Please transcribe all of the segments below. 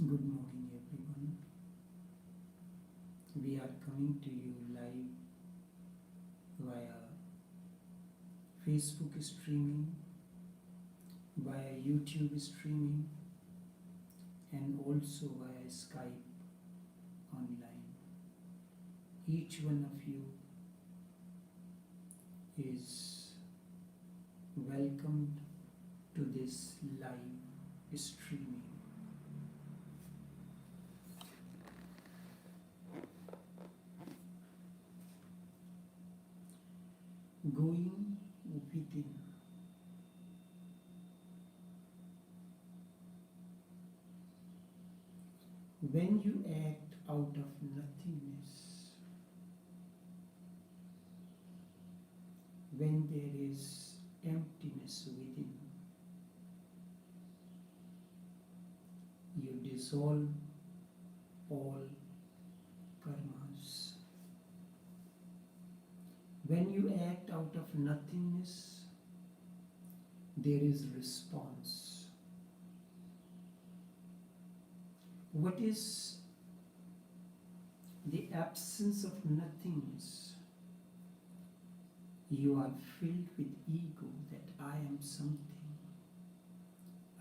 Good morning, everyone. We are coming to you live via Facebook streaming, via YouTube streaming, and also via Skype online. Each one of you is welcomed to this live streaming. Going within. When you act out of nothingness, when there is emptiness within, you dissolve all karmas. When you act out of nothingness, there is response. What is the absence of nothingness? You are filled with ego that I am something.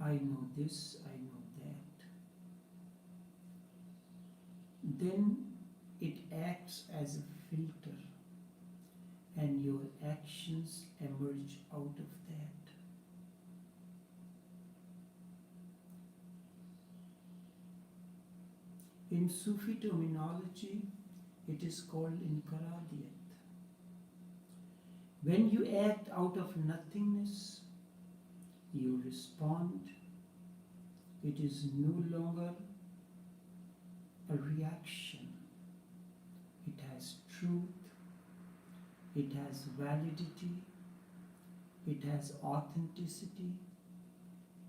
I know this, I know that. Then it acts as a filter, and your actions emerge out of that. In Sufi terminology, it is called inkaradiyat. When you act out of nothingness, you respond. It is no longer a reaction. It has truth. It has validity, it has authenticity,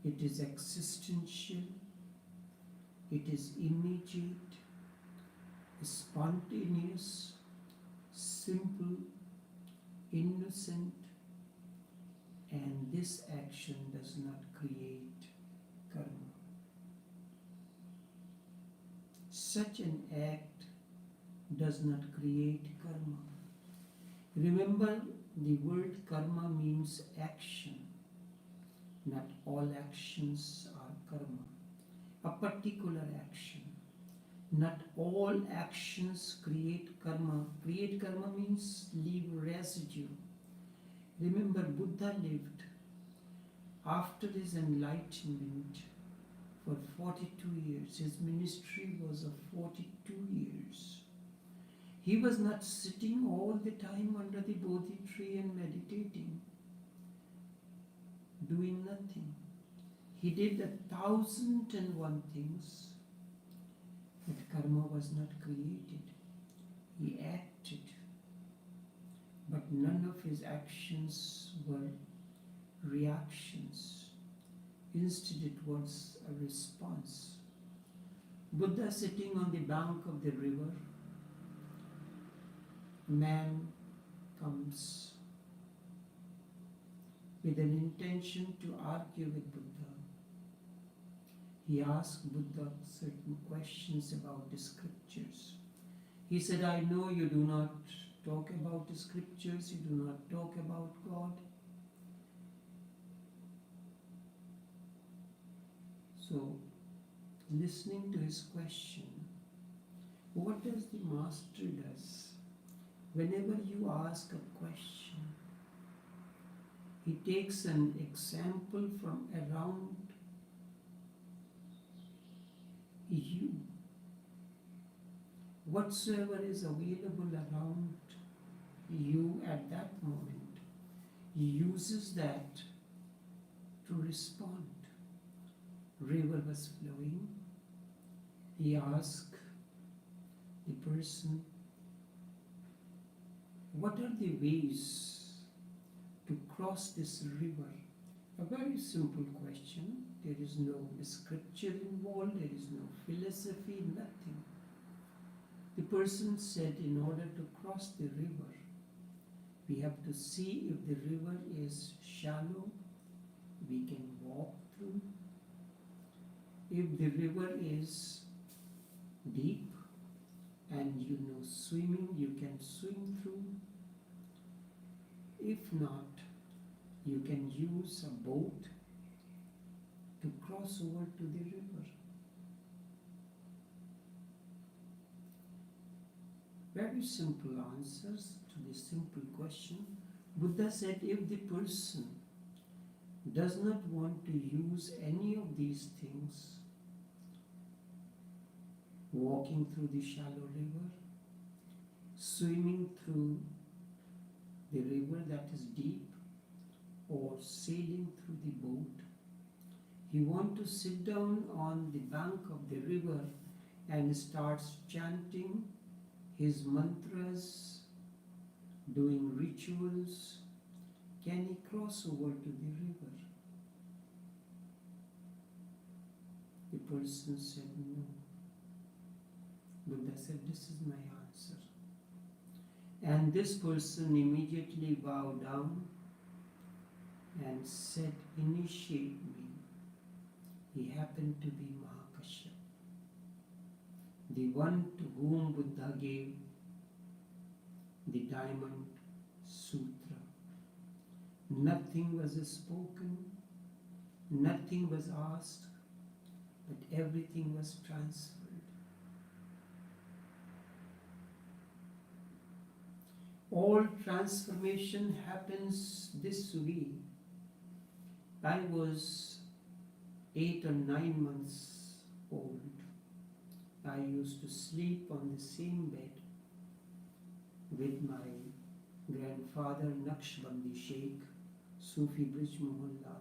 it is existential, it is immediate, spontaneous, simple, innocent, and this action does not create karma. Such an act does not create karma. Remember, the word karma means action. Not all actions are karma. A particular action. Not all actions create karma. Create karma means leave residue. Remember, Buddha lived after his enlightenment for 42 years. His ministry was of 42 years. He was not sitting all the time under the Bodhi tree and meditating, doing nothing. He did 1,001 things, but karma was not created. He acted, but none of his actions were reactions. Instead, it was a response. Buddha sitting on the bank of the river, man comes with an intention to argue with Buddha. He asked Buddha certain questions about the scriptures. He said, I know you do not talk about the scriptures, you do not talk about God. So, listening to his question, what does the master does? Whenever you ask a question, he takes an example from around you. Whatsoever is available around you at that moment, he uses that to respond. River was flowing. He asked the person, what are the ways to cross this river? A very simple question. There is no scripture involved, there is no philosophy, nothing. The person said, in order to cross the river, we have to see if the river is shallow, we can walk through, If the river is deep and you know swimming, you can swim through. If not, you can use a boat to cross over to the river. Very simple answers to this simple question. Buddha said if the person does not want to use any of these things, walking through the shallow river, swimming through the river that is deep, or sailing through the boat, he wants to sit down on the bank of the river and starts chanting his mantras, doing rituals. Can he cross over to the river? The person said no. Buddha said, this is my answer. And this person immediately bowed down and said, initiate me. He happened to be Mahakashyap, the one to whom Buddha gave the diamond sutra. Nothing was spoken, nothing was asked, but everything was transferred. All transformation happens this way. I was 8 or 9 months old. I used to sleep on the same bed with my grandfather Naqshbandi Sheikh, Sufi Bridge Mohalla.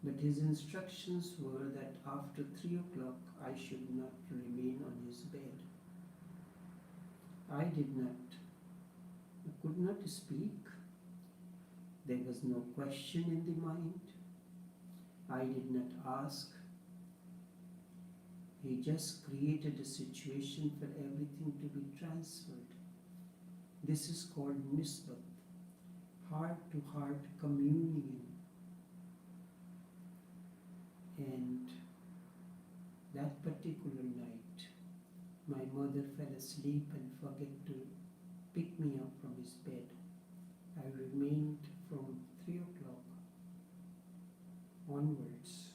But his instructions were that after 3 o'clock I should not remain on his bed. I could not speak. There was no question in the mind. I did not ask. He just created a situation for everything to be transferred. This is called nisbat, heart-to-heart communion. And that particular night, my mother fell asleep and forgot to pick me up from his bed. I remained from 3 o'clock onwards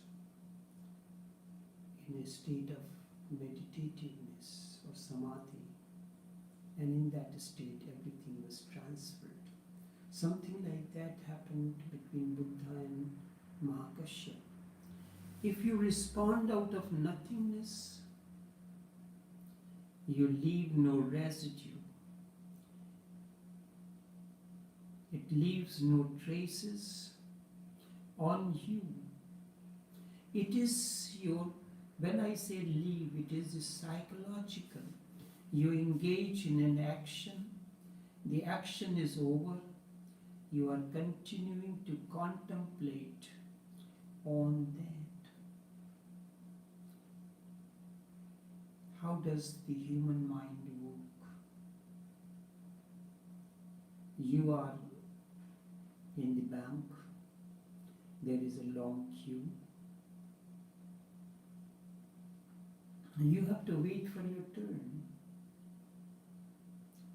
in a state of meditativeness or samadhi, and in that state everything was transferred. Something like that happened between Buddha and Mahakashyap. If you respond out of nothingness, you leave no residue. It leaves no traces on you. It is your, when I say leave, it is psychological. You engage in an action, the action is over, you are continuing to contemplate on that. How does the human mind work? You are in the bank, there is a long queue. You have to wait for your turn.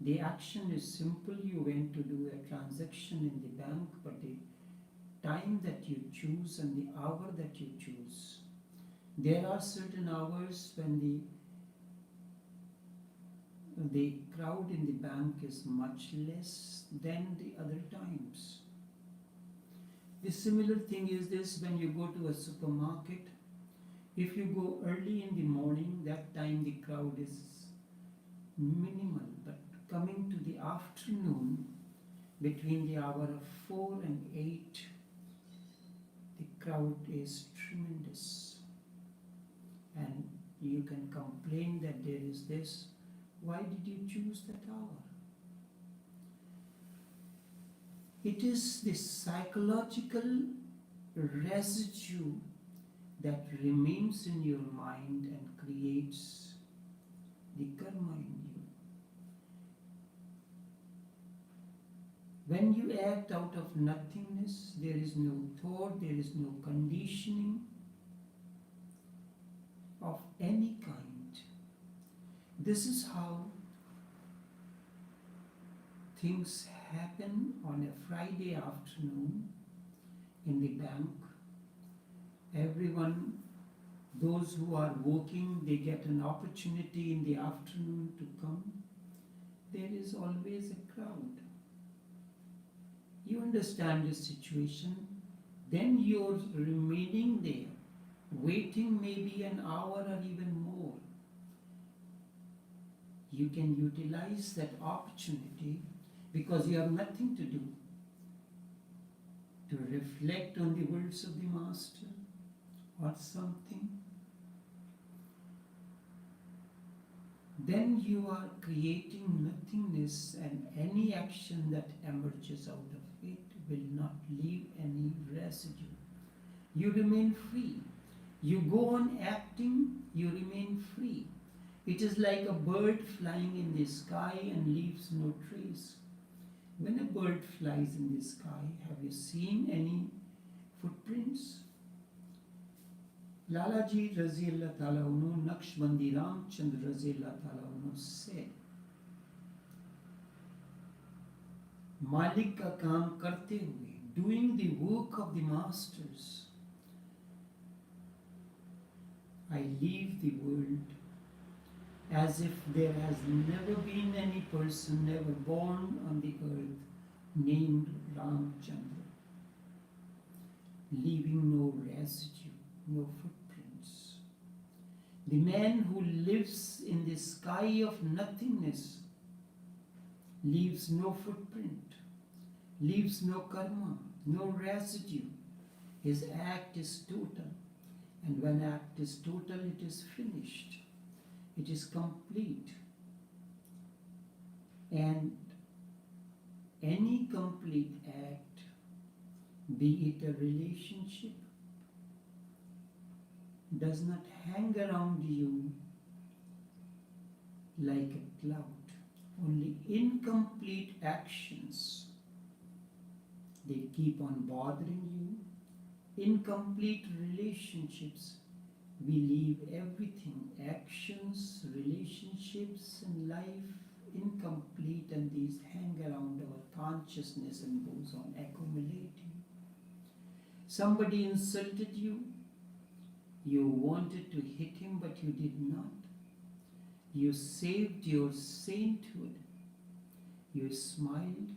The action is simple. You went to do a transaction in the bank, but the time that you choose and the hour that you choose, there are certain hours when the crowd in the bank is much less than the other times. The similar thing is this: when you go to a supermarket, if you go early in the morning, that time the crowd is minimal, but coming to the afternoon, between the hour of 4 and 8, the crowd is tremendous. And you can complain that there is this. Why did you choose that hour? It is this psychological residue that remains in your mind and creates the karma in you. When you act out of nothingness, there is no thought, there is no conditioning. of any kind. This is how things happen on a Friday afternoon in the bank. Everyone, those who are working, they get an opportunity in the afternoon to come. There is always a crowd. You understand the situation, then you're remaining there, waiting maybe an hour or even more. You can utilize that opportunity because you have nothing to do, to reflect on the words of the Master or something. Then you are creating nothingness, and any action that emerges out of it will not leave any residue. You remain free. You go on acting, you remain free. It is like a bird flying in the sky and leaves no trace. When a bird flies in the sky, have you seen any footprints? Lalaji Raziyallah Ta'ala Unu, Naqshbandi Ramchandra Raziyallah Ta'ala Unu said, Malik ka kaam karte hue, doing the work of the masters, I leave the world as if there has never been any person ever born on the earth named Ramchandra, leaving no residue, no footprints. The man who lives in the sky of nothingness leaves no footprint, leaves no karma, no residue. His act is total, and when act is total, it is finished. It is complete. And any complete act, be it a relationship, does not hang around you like a cloud. Only incomplete actions, they keep on bothering you. Incomplete relationships, we leave everything, actions, relationships, and life incomplete, and these hang around our consciousness and goes on accumulating. Somebody insulted you, you wanted to hit him, but you did not. You saved your sainthood. You smiled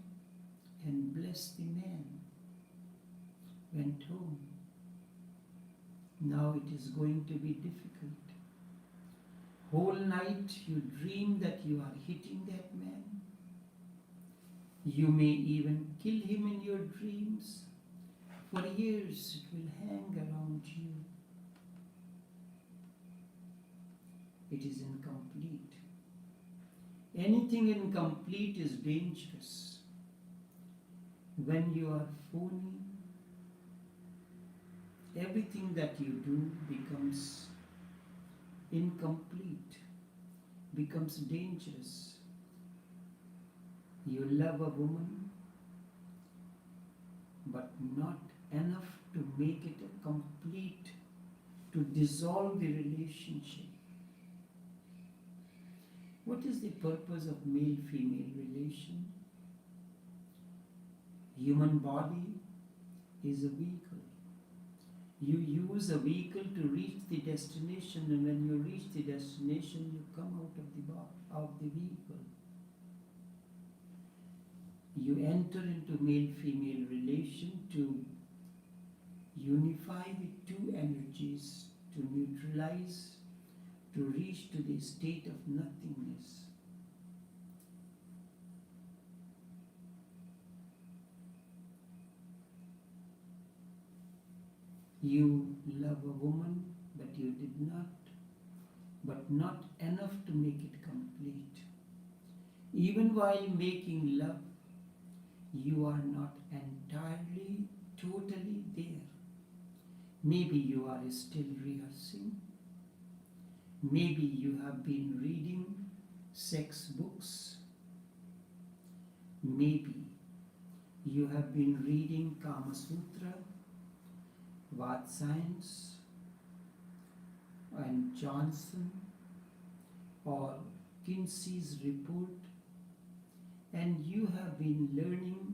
and blessed the man. Went home. Now it is going to be difficult. Whole night you dream that you are hitting that man. You may even kill him in your dreams. For years it will hang around you. It is incomplete. Anything incomplete is dangerous. When you are phony, everything that you do becomes incomplete, becomes dangerous. You love a woman, but not enough to make it a complete, to dissolve the relationship. What is the purpose of male-female relation? Human body is a vehicle. You use a vehicle to reach the destination, and when you reach the destination, you come out of the vehicle. You enter into male-female relation to unify the two energies, to neutralize, to reach to the state of nothingness. You love a woman, but you did not, but not enough to make it complete. Even while making love, you are not entirely, totally there. Maybe you are still rehearsing. Maybe you have been reading sex books. Maybe you have been reading Kama Sutra, Vad Science, and Johnson or Kinsey's report, and you have been learning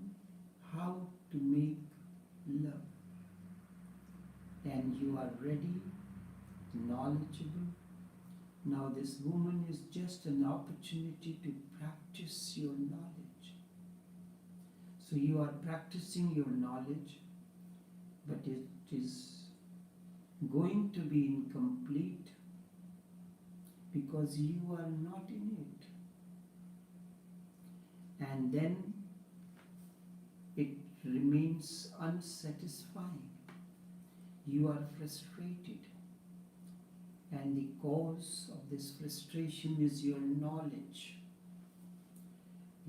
how to make love, and you are ready, knowledgeable. Now this woman is just an opportunity to practice your knowledge. So you are practicing your knowledge, but it is going to be incomplete because you are not in it. And then it remains unsatisfying. You are frustrated. And the cause of this frustration is your knowledge.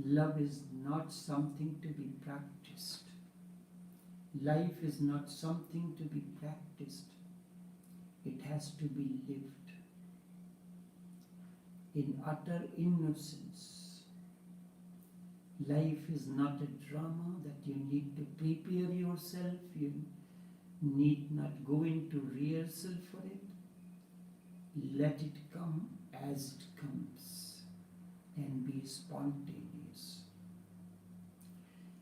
Love is not something to be practiced. Life is not something to be practiced. It has to be lived in utter innocence. Life is not a drama that you need to prepare yourself. You need not go into rehearsal for it. Let it come as it comes and be spontaneous.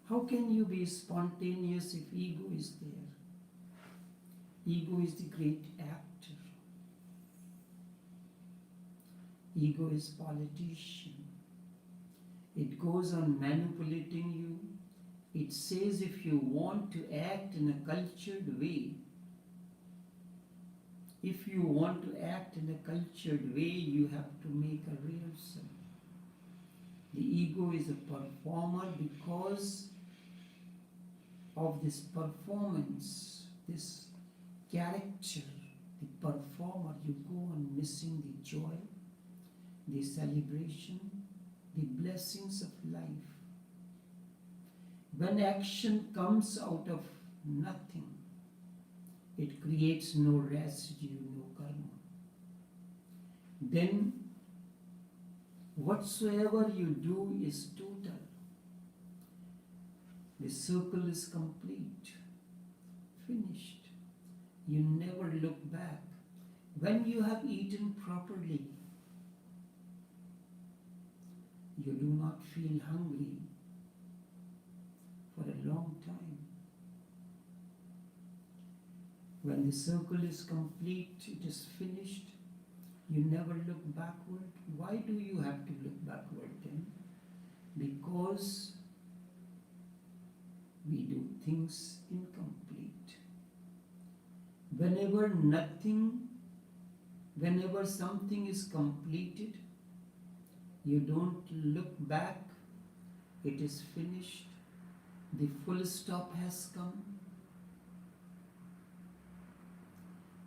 How can you be spontaneous if ego is there? Ego is the great actor. Ego is politician. It goes on manipulating you. It says if you want to act in a cultured way, if you want to act in a cultured way, you have to make a rehearsal. The ego is a performer because of this performance, this character, the performer. You go on missing the joy, the celebration, the blessings of life. When action comes out of nothing, it creates no residue, no karma. Then whatsoever you do is total. The circle is complete, finished. You never look back. When you have eaten properly, you do not feel hungry for a long time. When the circle is complete, it is finished, you never look backward. Why do you have to look backward then? Because we do things incomplete. Whenever something is completed, you don't look back, it is finished, the full stop has come.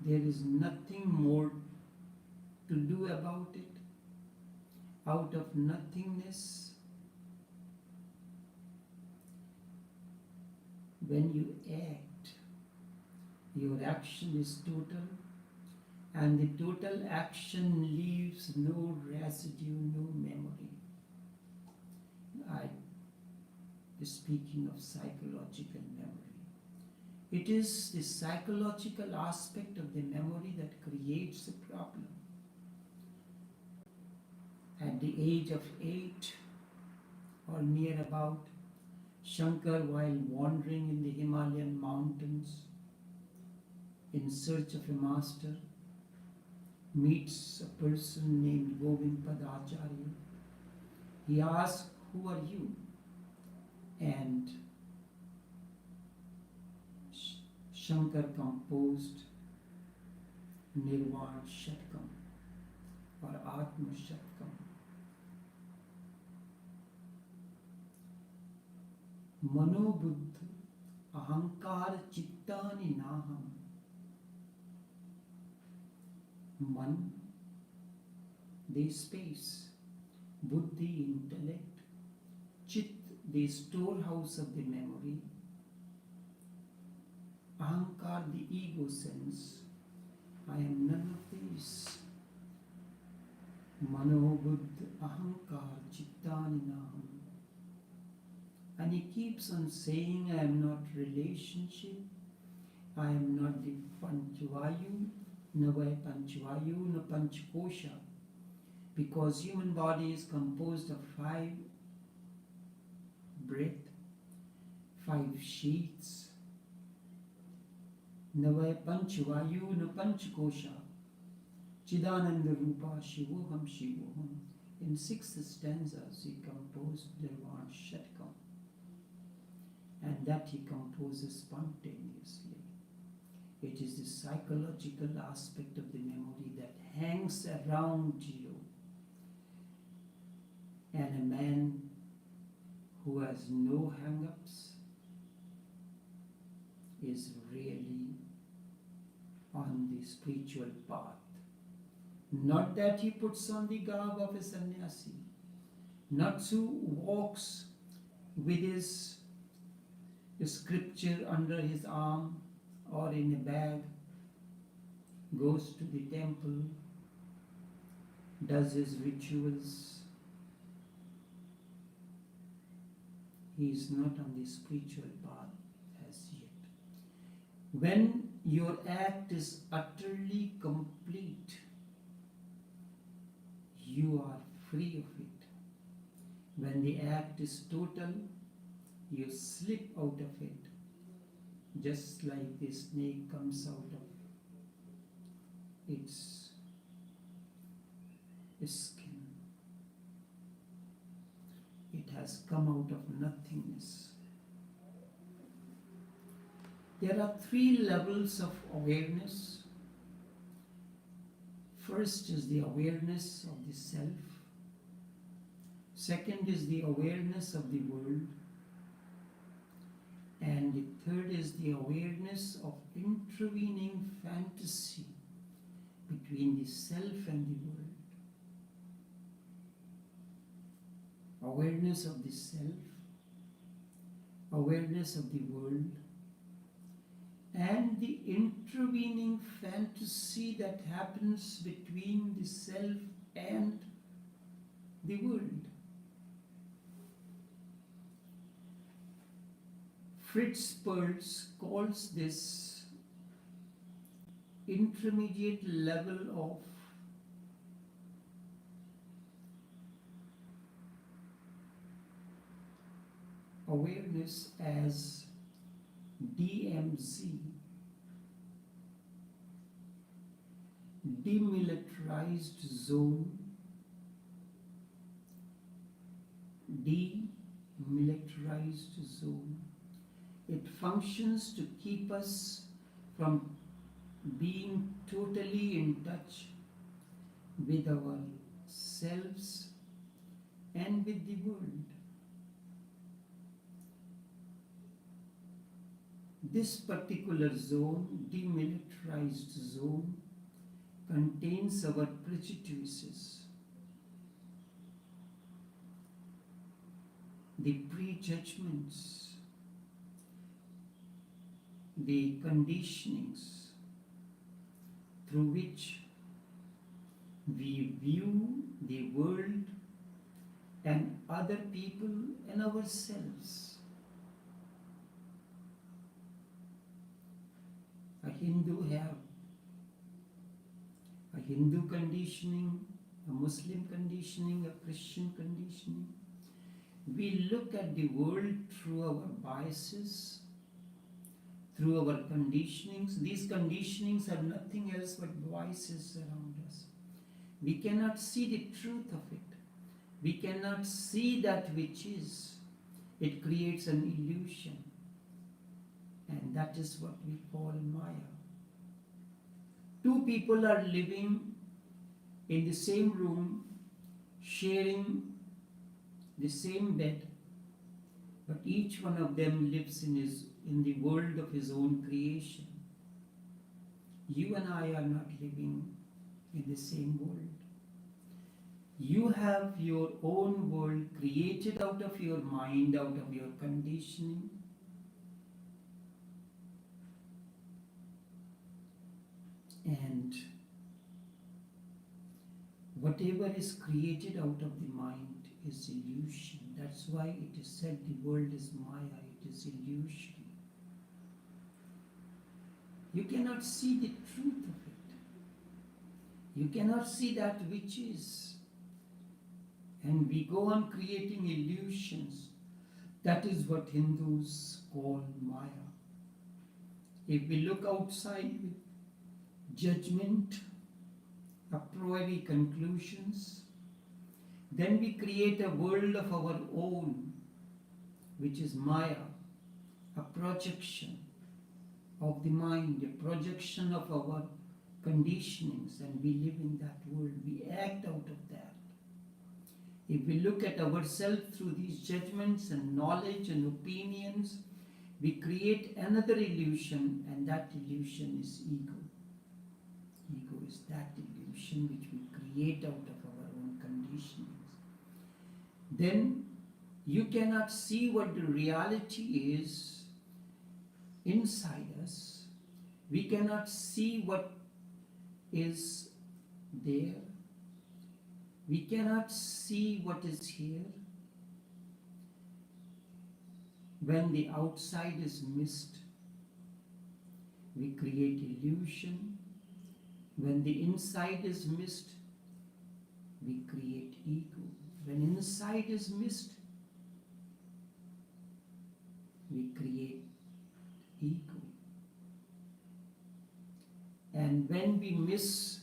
There is nothing more to do about it. Out of nothingness, when you act, your action is total, and the total action leaves no residue, no memory. I am speaking of psychological memory. It is the psychological aspect of the memory that creates the problem. At the age of 8 or near about, Shankar, while wandering in the Himalayan mountains in search of a master, meets a person named Govind Padacharya. He asks, "Who are you?" And Shankar composed Nirvana Shatkam or Atma Shatkam. Manobuddha ahankar chittani naham. Man, the space, buddhi, intellect, chit, the storehouse of the memory, ahankar, the ego sense. I am none of these. Mano buddha ahankar chittani naham. And he keeps on saying, I am not relationship, I am not the Panchvayu, Navai Panchvayu na Panchkosha, because human body is composed of 5 breath, 5 sheaths. Navai Panchvayu na Panchkosha, Chidananda Rupa Shivoham Shivoham. In 6 stanzas he composed Nirvana Shatkam, and that he composes spontaneously. It is the psychological aspect of the memory that hangs around you. And a man who has no hang-ups is really on the spiritual path. Not that he puts on the garb of a sannyasi, not who walks with his scripture under his arm or in a bag, goes to the temple, does his rituals. He is not on the spiritual path as yet. When your act is utterly complete, you are free of it. When the act is total, you slip out of it, just like the snake comes out of its skin. It has come out of nothingness. There are 3 levels of awareness. First is the awareness of the self. Second is the awareness of the world. And the third is the awareness of intervening fantasy between the self and the world. Awareness of the self, awareness of the world, and the intervening fantasy that happens between the self and the world. Fritz Perls calls this intermediate level of awareness as DMZ, demilitarized zone, demilitarized zone. It functions to keep us from being totally in touch with ourselves and with the world. This particular zone, demilitarized zone, contains our prejudices, the prejudgments, the conditionings through which we view the world and other people and ourselves. A Hindu have a Hindu conditioning, a Muslim conditioning, a Christian conditioning. We look at the world through our biases, through our conditionings. These conditionings are nothing else but voices around us. We cannot see the truth of it. We cannot see that which is. It creates an illusion. And that is what we call Maya. 2 people are living in the same room, sharing the same bed, but each one of them lives in the world of his own creation. You and I are not living in the same world. You have your own world created out of your mind, out of your conditioning. And whatever is created out of the mind is illusion. That's why it is said the world is Maya, it is illusion. You cannot see the truth of it. You cannot see that which is. And we go on creating illusions. That is what Hindus call Maya. If we look outside with judgment, a priori conclusions, then we create a world of our own, which is Maya, a projection of the mind, a projection of our conditionings, and we live in that world. We act out of that. If we look at ourselves through these judgments and knowledge and opinions, we create another illusion, and that illusion is ego. Ego is that illusion which we create out of our own conditionings. Then you cannot see what the reality is inside us. We cannot see what is there. We cannot see what is here. When the outside is missed, we create illusion. When the inside is missed, we create ego. When inside is missed, we create ego. And when we miss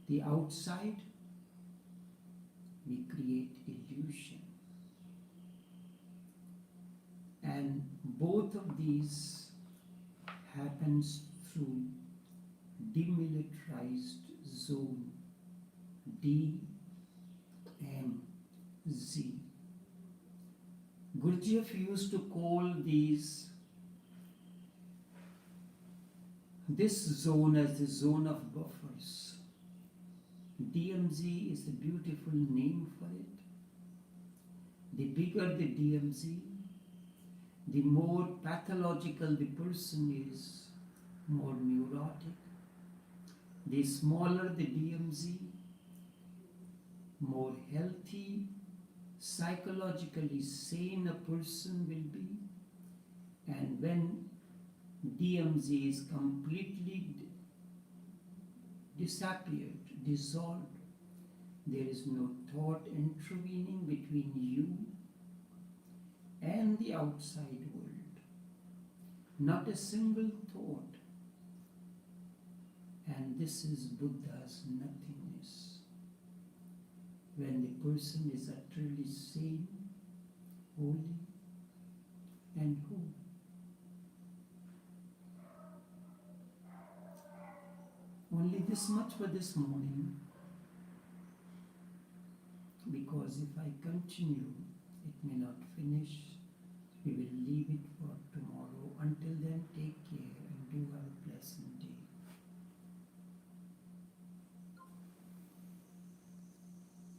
the outside, we create illusion. And both of these happens through demilitarized zone, DMZ. Gurdjieff used to call this zone as the zone of buffers. DMZ is a beautiful name for it. The bigger the DMZ, the more pathological the person is, more neurotic. The smaller the DMZ, more healthy, psychologically sane a person will be. And when DMZ is completely disappeared, dissolved, there is no thought intervening between you and the outside world. Not a single thought. And this is Buddha's nothingness. When the person is utterly sane, holy, and whole. Only this much for this morning, because if I continue, it may not finish. We will leave it for tomorrow. Until then, take care.